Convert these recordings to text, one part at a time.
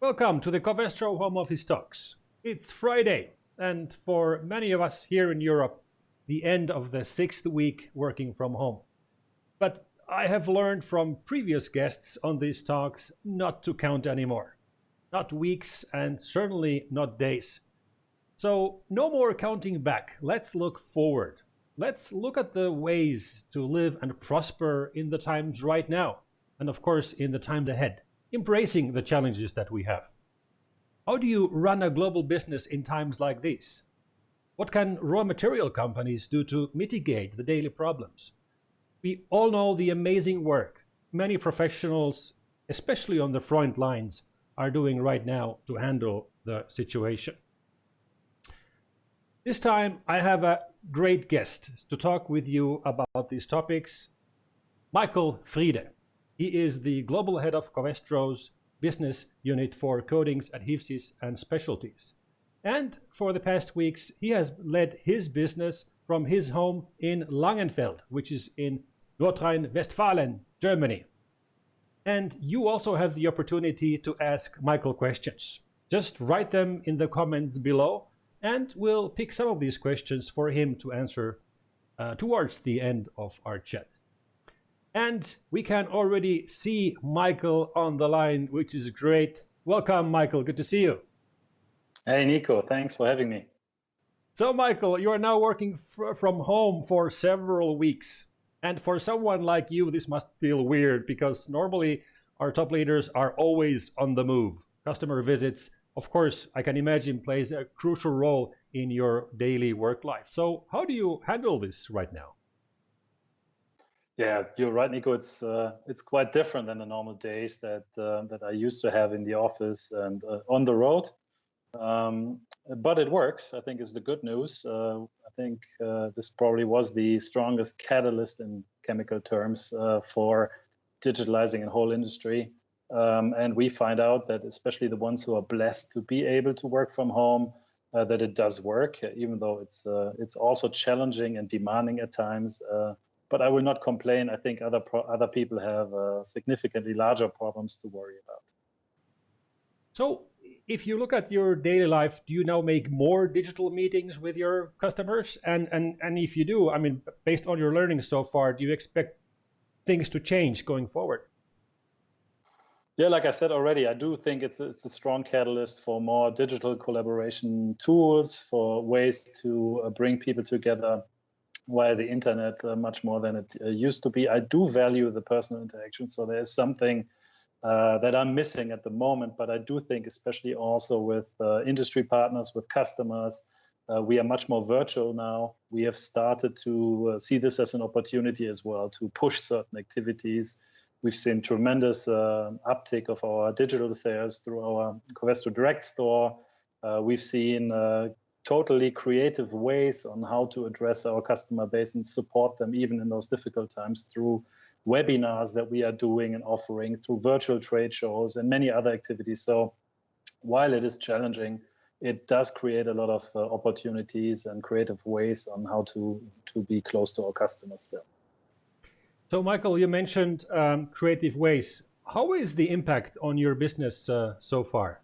Welcome to the Covestro Home Office Talks. It's Friday, and for many of us here in Europe, the end of the 6th week working from home. But I have learned from previous guests on these talks not to count anymore. Not weeks and certainly not days. So no more counting back. Let's look forward. Let's look at the ways to live and prosper in the times right now, and of course in the times ahead, embracing the challenges that we have. How do you run a global business in times like these? What can raw material companies do to mitigate the daily problems? We all know the amazing work many professionals, especially on the front lines, are doing right now to handle the situation. This time I have a great guest to talk with you about these topics, Michael Friede. He is the global head of Covestro's business unit for coatings, adhesives, and specialties. And for the past weeks, he has led his business from his home in Langenfeld, which is in Nordrhein-Westfalen, Germany. And you also have the opportunity to ask Michael questions. Just write them in the comments below, and we'll pick some of these questions for him to answer towards the end of our chat. And we can already see Michael on the line, which is great. Welcome, Michael. Good to see you. Hey, Nico. Thanks for having me. So, Michael, you are now working from home for several weeks. And for someone like you, this must feel weird because normally our top leaders are always on the move. Customer visits, of course, I can imagine plays a crucial role in your daily work life. So how do you handle this right now? Yeah, you're right, Nico. It's quite different than the normal days that I used to have in the office and on the road. But it works, I think, is the good news. I think this probably was the strongest catalyst in chemical terms for digitalizing the whole industry. And we find out that especially the ones who are blessed to be able to work from home, that it does work, even though it's also challenging and demanding at times. But I will not complain. I think other people have significantly larger problems to worry about. So if you look at your daily life, do you now make more digital meetings with your customers? And if you do, I mean, based on your learning so far, do you expect things to change going forward? Yeah, like I said already, I do think it's a strong catalyst for more digital collaboration tools, for ways to bring people together via the internet much more than it used to be. I do value the personal interaction, so there's something that I'm missing at the moment, but I do think especially also with industry partners, with customers, we are much more virtual now. We have started to see this as an opportunity as well to push certain activities. We've seen tremendous uptake of our digital sales through our Covestro Direct store. We've seen totally creative ways on how to address our customer base and support them even in those difficult times through webinars that we are doing and offering, through virtual trade shows and many other activities. So while it is challenging, it does create a lot of opportunities and creative ways on how to be close to our customers still. So, Michael, you mentioned creative ways. How is the impact on your business so far?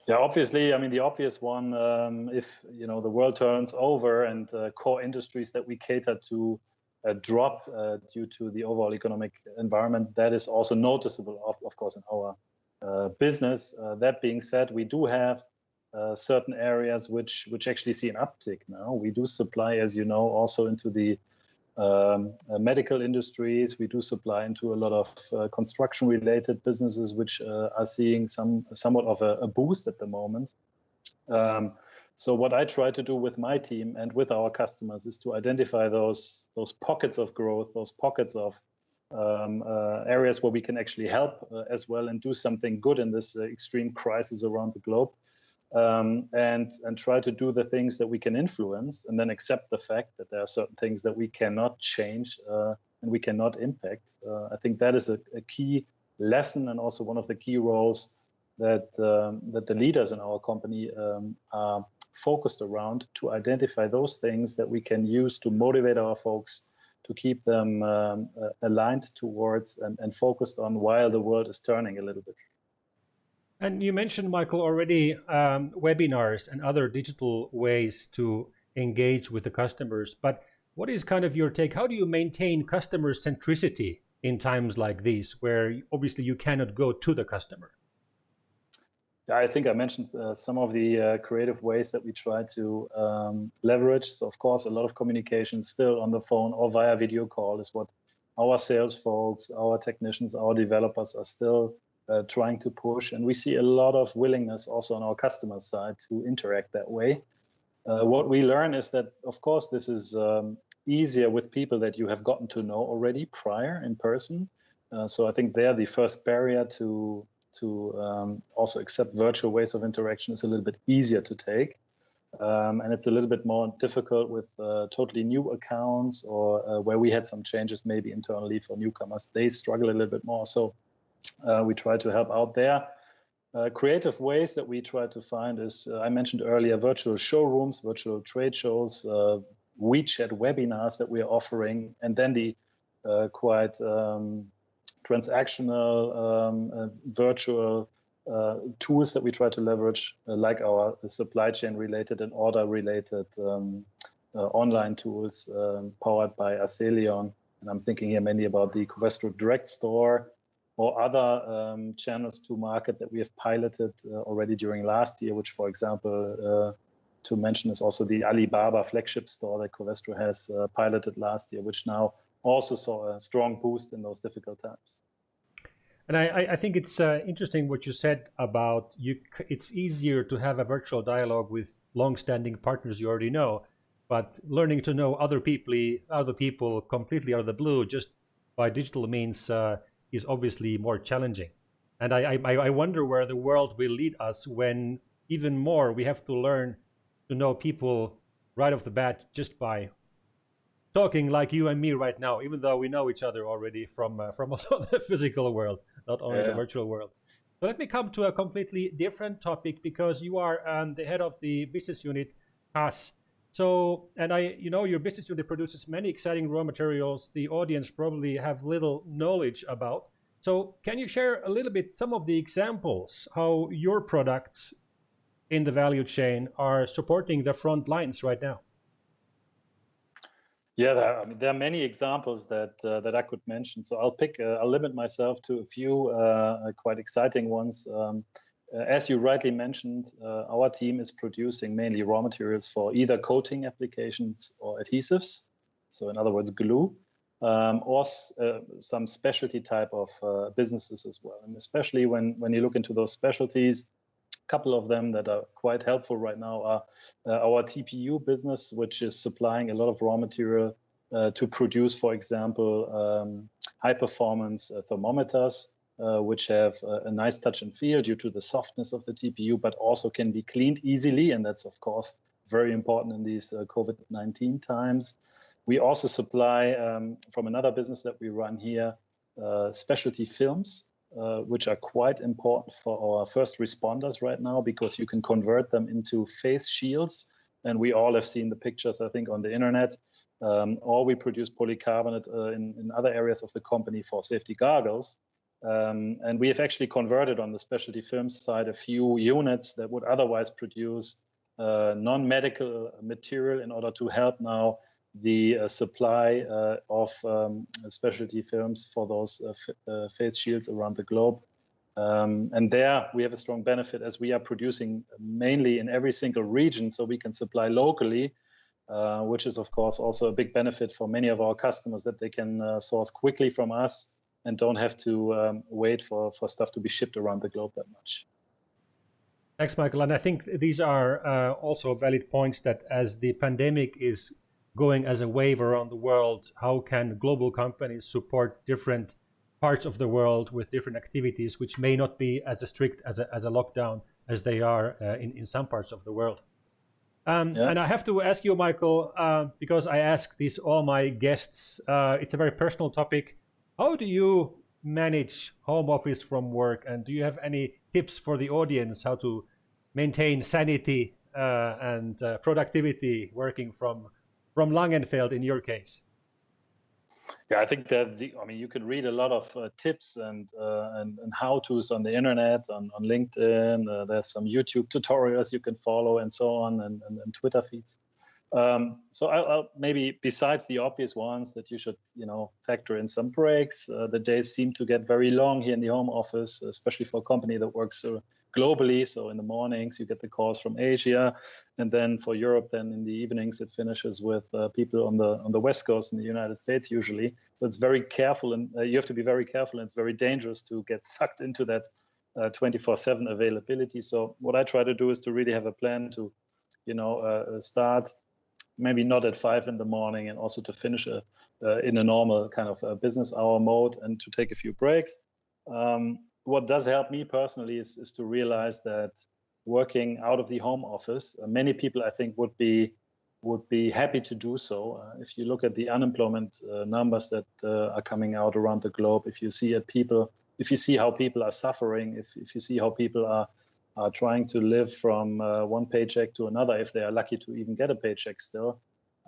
Yeah, obviously, I mean, the obvious one, if the world turns over and core industries that we cater to drop due to the overall economic environment, that is also noticeable, of course, in our business. That being said, we do have certain areas which actually see an uptick now. We do supply, as you know, also into the medical industries. We do supply into a lot of construction-related businesses, which are seeing somewhat of a boost at the moment. So what I try to do with my team and with our customers is to identify those pockets of growth, those pockets of areas where we can actually help as well and do something good in this extreme crisis around the globe. And try to do the things that we can influence, and then accept the fact that there are certain things that we cannot change and we cannot impact. I think that is a key lesson, and also one of the key roles that the leaders in our company are focused around, to identify those things that we can use to motivate our folks, to keep them aligned towards and focused on while the world is turning a little bit. And you mentioned, Michael, already webinars and other digital ways to engage with the customers. But what is kind of your take? How do you maintain customer centricity in times like these, where obviously you cannot go to the customer? Yeah, I think I mentioned some of the creative ways that we try to leverage. So, of course, a lot of communication still on the phone or via video call is what our sales folks, our technicians, our developers are still trying to push. And we see a lot of willingness also on our customer side to interact that way. What we learn is that, of course, this is easier with people that you have gotten to know already prior in person. So I think they're the first barrier to also accept virtual ways of interaction is a little bit easier to take. And it's a little bit more difficult with totally new accounts or where we had some changes maybe internally for newcomers. They struggle a little bit more. So we try to help out there. Creative ways that we try to find is, I mentioned earlier, virtual showrooms, virtual trade shows, WeChat webinars that we are offering, and then the quite transactional virtual tools that we try to leverage, like our supply chain related and order related online tools powered by Acelion. And I'm thinking here mainly about the Covestro direct store or other channels to market that we have piloted already during last year, which, for example, to mention is also the Alibaba flagship store that Covestro has piloted last year, which now also saw a strong boost in those difficult times. And I think it's interesting what you said about it's easier to have a virtual dialogue with long-standing partners you already know, but learning to know other people completely out of the blue just by digital means is obviously more challenging. And I wonder where the world will lead us when even more we have to learn to know people right off the bat just by talking like you and me right now, even though we know each other already from also the physical world, not only the virtual world. So let me come to a completely different topic, because you are the head of the business unit HAS. So, and your business unit produces many exciting raw materials the audience probably have little knowledge about. So can you share a little bit some of the examples how your products in the value chain are supporting the front lines right now? Yeah, there are many examples that I could mention. So I'll limit myself to a few quite exciting ones. As you rightly mentioned, our team is producing mainly raw materials for either coating applications or adhesives. So in other words, glue, or some specialty type of businesses as well. And especially when you look into those specialties, a couple of them that are quite helpful right now are our TPU business, which is supplying a lot of raw material to produce, for example, high performance thermometers, which have a nice touch and feel due to the softness of the TPU, but also can be cleaned easily. And that's, of course, very important in these COVID-19 times. We also supply, from another business that we run here, specialty films, which are quite important for our first responders right now, because you can convert them into face shields. And we all have seen the pictures, I think, on the internet. Or we produce polycarbonate in other areas of the company for safety goggles. And we have actually converted on the specialty films side a few units that would otherwise produce non-medical material in order to help now the supply of specialty films for those face shields around the globe. And there we have a strong benefit, as we are producing mainly in every single region, so we can supply locally, which is, of course, also a big benefit for many of our customers, that they can source quickly from us and don't have to wait for stuff to be shipped around the globe that much. Thanks, Michael. And I think these are also valid points, that as the pandemic is going as a wave around the world, how can global companies support different parts of the world with different activities, which may not be as strict as a lockdown as they are in some parts of the world. And I have to ask you, Michael, because I ask this all my guests, it's a very personal topic. How do you manage home office from work? And do you have any tips for the audience how to maintain sanity and productivity working from Langenfeld in your case? Yeah, I think that you can read a lot of tips and how-tos on the internet, on LinkedIn. There's some YouTube tutorials you can follow and so on, and Twitter feeds. So I'll maybe, besides the obvious ones that you should, factor in some breaks. The days seem to get very long here in the home office, especially for a company that works globally. So in the mornings you get the calls from Asia, and then for Europe, then in the evenings it finishes with people on the West Coast in the United States usually. So it's very careful, and you have to be very careful, and it's very dangerous to get sucked into that 24/7 availability. So what I try to do is to really have a plan to, start maybe not at 5 in the morning, and also to finish in a normal kind of business hour mode, and to take a few breaks. What does help me personally is to realize that working out of the home office, many people I think would be happy to do so. If you look at the unemployment numbers that are coming out around the globe, if you see how people are suffering, if you see how people are trying to live from one paycheck to another, if they are lucky to even get a paycheck still,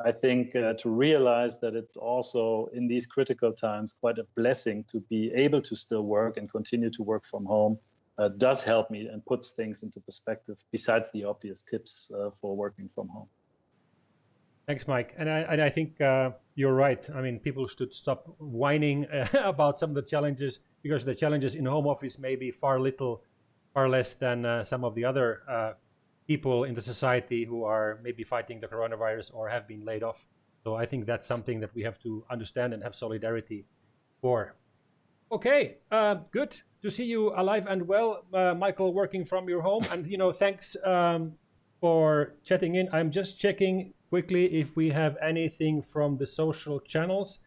I think to realize that it's also in these critical times quite a blessing to be able to still work and continue to work from home does help me and puts things into perspective, besides the obvious tips for working from home. Thanks, Mike. And I think you're right. I mean, people should stop whining about some of the challenges, because the challenges in home office may be far less than some of the other people in the society who are maybe fighting the coronavirus or have been laid off. So I think that's something that we have to understand and have solidarity for. Okay, good to see you alive and well, Michael, working from your home. And, thanks for chatting in. I'm just checking quickly if we have anything from the social channels.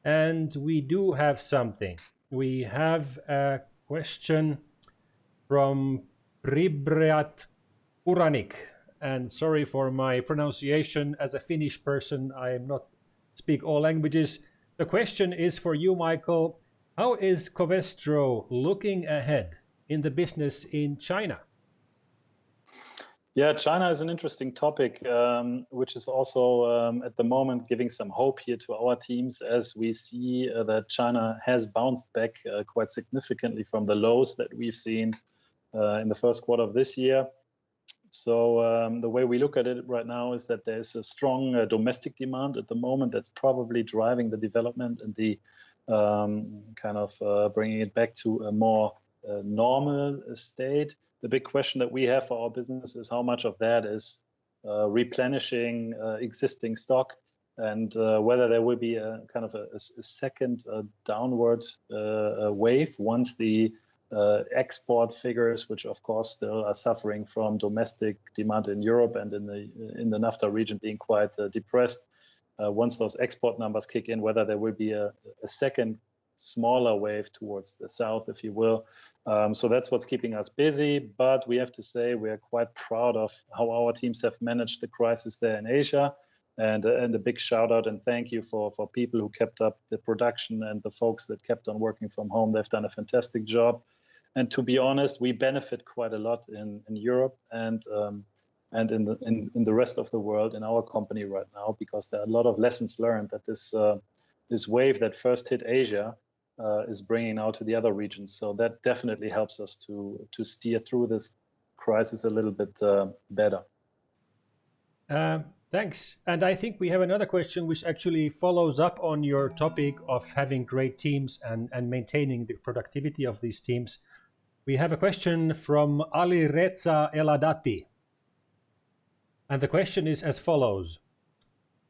And we do have something. We have a question from Pribrat Puranik. And sorry for my pronunciation. As a Finnish person, I am not speak all languages. The question is for you, Michael. How is Covestro looking ahead in the business in China? Yeah, China is an interesting topic, which is also at the moment giving some hope here to our teams, as we see that China has bounced back quite significantly from the lows that we've seen in the first quarter of this year. So the way we look at it right now is that there's a strong domestic demand at the moment that's probably driving the development and the bringing it back to a more normal state. The big question that we have for our business is how much of that is replenishing existing stock, and whether there will be a second downward wave once the export figures, which of course still are suffering from domestic demand in Europe and in the NAFTA region being quite depressed. Once those export numbers kick in, whether there will be a second smaller wave towards the south, if you will. So that's what's keeping us busy. But we have to say we're quite proud of how our teams have managed the crisis there in Asia. And a big shout out and thank you for people who kept up the production and the folks that kept on working from home. They've done a fantastic job. And to be honest, we benefit quite a lot in Europe and in the rest of the world in our company right now, because there are a lot of lessons learned that this wave that first hit Asia is bringing out to the other regions. So that definitely helps us to steer through this crisis a little bit better. Thanks. And I think we have another question which actually follows up on your topic of having great teams and maintaining the productivity of these teams. We have a question from Ali Reza Eladati. And the question is as follows.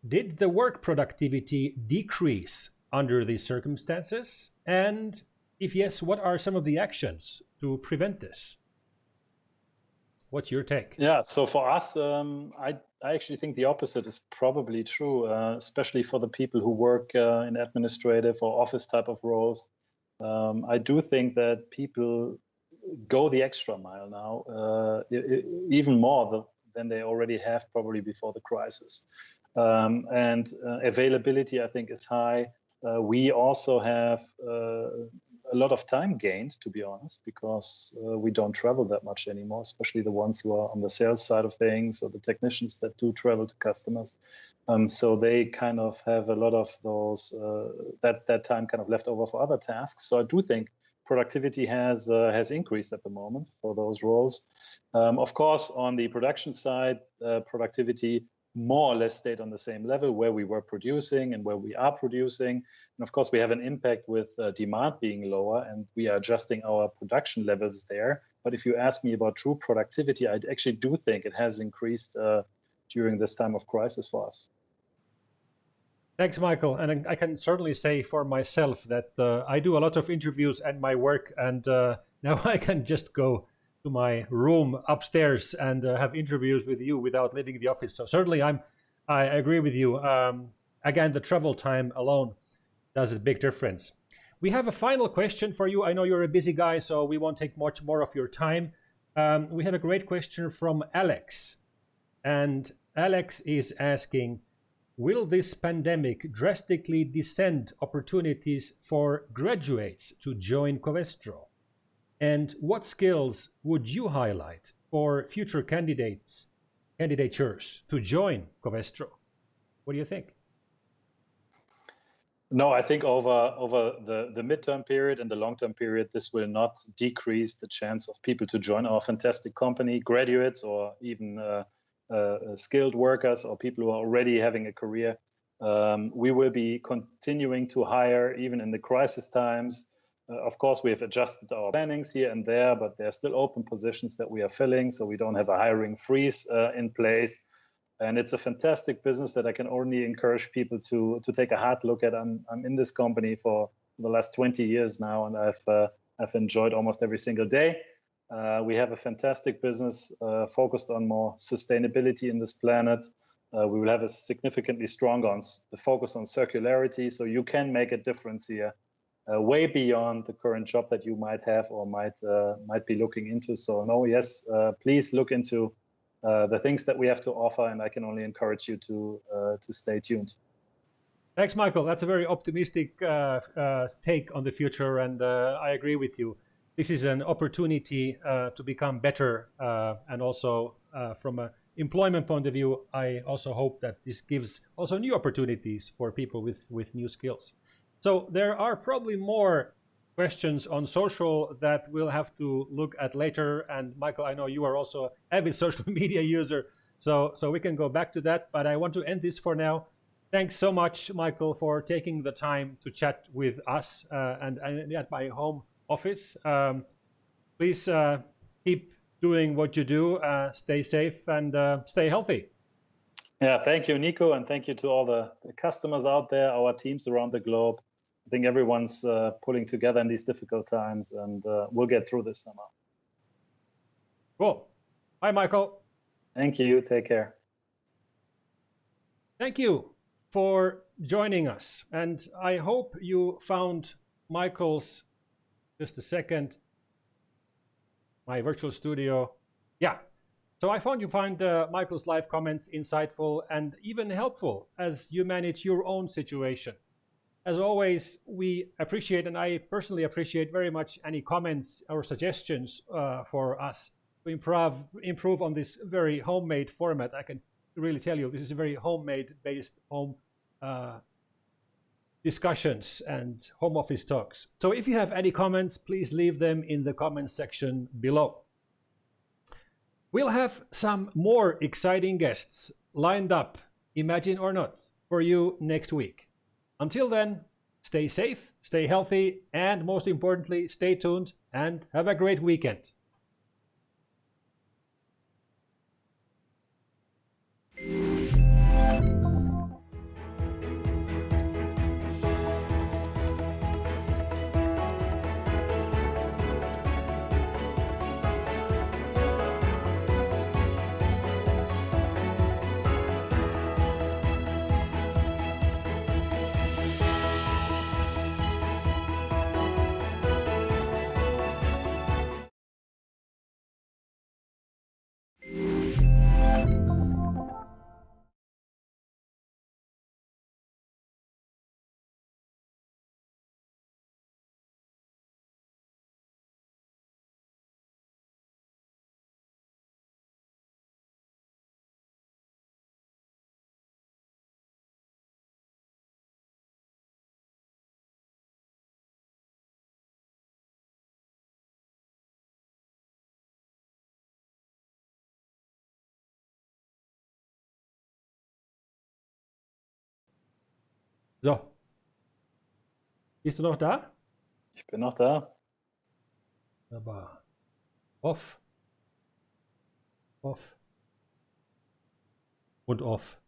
Did the work productivity decrease under these circumstances? And if yes, what are some of the actions to prevent this? What's your take? Yeah, so for us, I actually think the opposite is probably true, especially for the people who work in administrative or office type of roles. I do think that people go the extra mile now, even more than they already have probably before the crisis. And availability, I think, is high. We also have a lot of time gained, to be honest, because we don't travel that much anymore, especially the ones who are on the sales side of things or the technicians that do travel to customers. So they kind of have a lot of those that time kind of left over for other tasks. So I do think productivity has increased at the moment for those roles. Of course, on the production side, productivity more or less stayed on the same level where we were producing and where we are producing. And of course, we have an impact with demand being lower, and we are adjusting our production levels there. But if you ask me about true productivity, I actually do think it has increased during this time of crisis for us. Thanks, Michael. And I can certainly say for myself that I do a lot of interviews at my work, and now I can just go to my room upstairs and have interviews with you without leaving the office. So certainly I agree with you. Again, the travel time alone does a big difference. We have a final question for you. I know you're a busy guy, so we won't take much more of your time. We have a great question from Alex. And Alex is asking, will this pandemic drastically descend opportunities for graduates to join Covestro? And what skills would you highlight for future candidatures to join Covestro? What do you think? No, I think over the midterm period and the long-term period, this will not decrease the chance of people to join our fantastic company, graduates or even skilled workers or people who are already having a career. We will be continuing to hire even in the crisis times. Of course, we have adjusted our plannings here and there, but there are still open positions that we are filling, so we don't have a hiring freeze in place. And it's a fantastic business that I can only encourage people to take a hard look at. I'm in this company for the last 20 years now, and I've enjoyed almost every single day. We have a fantastic business focused on more sustainability in this planet. We will have a significantly stronger focus on circularity, so you can make a difference here, way beyond the current job that you might have or might be looking into. So no, yes, please look into the things that we have to offer, and I can only encourage you to stay tuned. Thanks, Michael. That's a very optimistic take on the future, and I agree with you. This is an opportunity to become better, and also from an employment point of view, I also hope that this gives also new opportunities for people with new skills. So there are probably more questions on social that we'll have to look at later. And Michael, I know you are also an avid social media user, so we can go back to that. But I want to end this for now. Thanks so much, Michael, for taking the time to chat with us and at my home office. Please keep doing what you do. Stay safe and stay healthy. Yeah, thank you, Nico, and thank you to all the customers out there, our teams around the globe. I think everyone's pulling together in these difficult times, and we'll get through this somehow. Cool. Bye, Michael. Thank you. Take care. Thank you for joining us. And I hope you found Michael's, just a second, my virtual studio. Yeah. So I found you find Michael's live comments insightful and even helpful as you manage your own situation. As always, we appreciate, and I personally appreciate very much, any comments or suggestions for us to improve on this very homemade format. I can really tell you this is a very homemade-based home discussions and home office talks. So if you have any comments, please leave them in the comments section below. We'll have some more exciting guests lined up, imagine or not, for you next week. Until then, stay safe, stay healthy, and most importantly, stay tuned and have a great weekend. So, bist du noch da? Ich bin noch da. Aber off. Off. Und off.